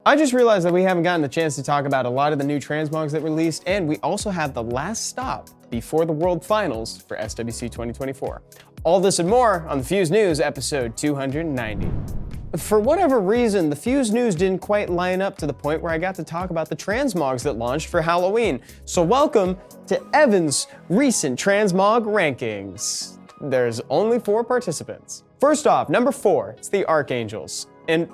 I just realized that we haven't gotten the chance to talk about a lot of the new transmogs that released, and we also have the last stop before the World Finals for SWC 2024. All this and more on the Fuse News, episode 290. For whatever reason, the Fuse News didn't quite line up to the point where I got to talk about the transmogs that launched for Halloween. So welcome to Evan's recent transmog rankings. There's only 4 participants. First off, number 4, it's the Archangels. And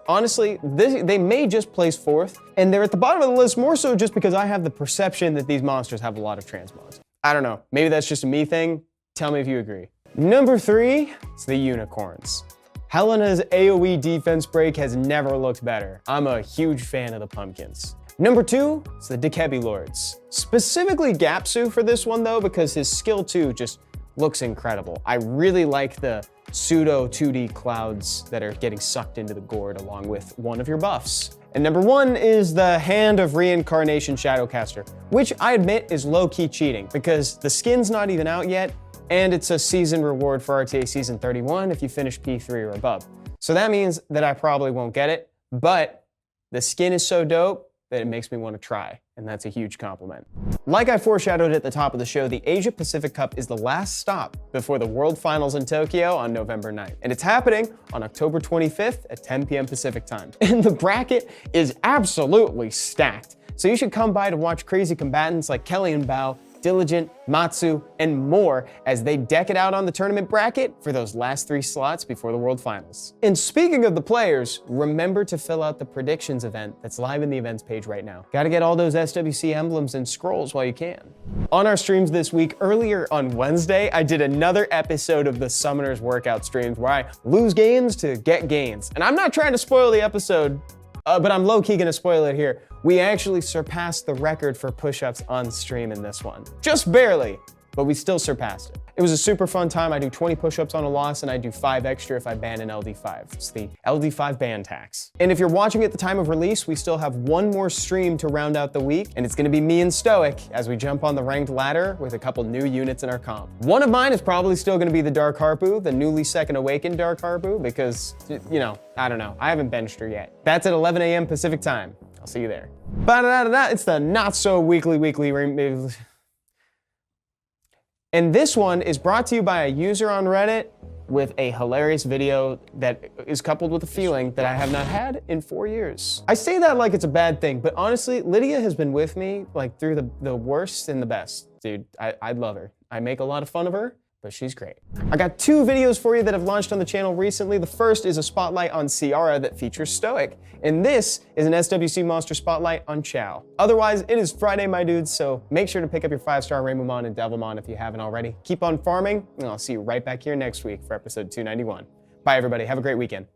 honestly, they may just place 4th, and they're at the bottom of the list more so just because I have the perception that these monsters have a lot of transmogs. I don't know, maybe that's just a me thing. Tell me if you agree. Number 3, it's the Unicorns. Helena's AoE defense break has never looked better. I'm a huge fan of the pumpkins. Number 2, it's the Dekebi Lords. Specifically Gapsu for this one though, because his skill 2 just looks incredible. I really like the pseudo 2D clouds that are getting sucked into the gourd along with one of your buffs. And number 1 is the Hand of Reincarnation Shadowcaster, which I admit is low-key cheating because the skin's not even out yet, and it's a season reward for RTA Season 31 if you finish P3 or above. So that means that I probably won't get it, but the skin is so dope that it makes me want to try, and that's a huge compliment. Like I foreshadowed at the top of the show, the Asia Pacific Cup is the last stop before the World Finals in Tokyo on November 9th, and it's happening on October 25th at 10 p.m. Pacific time. And the bracket is absolutely stacked, so you should come by to watch crazy combatants like Kelly and Bao, Diligent, Matsu, and more as they deck it out on the tournament bracket for those last 3 slots before the World Finals. And speaking of the players, remember to fill out the predictions event that's live in the events page right now. Gotta get all those SWC emblems and scrolls while you can. On our streams this week, earlier on Wednesday, I did another episode of the Summoners Workout streams where I lose gains to get gains. And I'm not trying to spoil the episode, but I'm low-key gonna spoil it here. We actually surpassed the record for push-ups on stream in this one. Just barely, but we still surpassed it. It was a super fun time. I do 20 push-ups on a loss, and I do 5 extra if I ban an LD5. It's the LD5 ban tax. And if you're watching at the time of release, we still have 1 more stream to round out the week, and it's gonna be me and Stoic as we jump on the ranked ladder with a couple new units in our comp. One of mine is probably still gonna be the Dark Harpu, the newly second awakened Dark Harpu, because, you know, I don't know, I haven't benched her yet. That's at 11 a.m. Pacific time. I'll see you there. Ba-da-da-da-da, it's the not so weekly. And this one is brought to you by a user on Reddit with a hilarious video that is coupled with a feeling that I have not had in 4 years. I say that like it's a bad thing, but honestly, Lydia has been with me like through the worst and the best. Dude, I love her. I make a lot of fun of her, but she's great. I got 2 videos for you that have launched on the channel recently. The first is a spotlight on Ciara that features Stoic, and this is an SWC Monster Spotlight on Chow. Otherwise, it is Friday, my dudes, so make sure to pick up your 5-star Rainbowmon and Devilmon if you haven't already. Keep on farming, and I'll see you right back here next week for episode 291. Bye, everybody. Have a great weekend.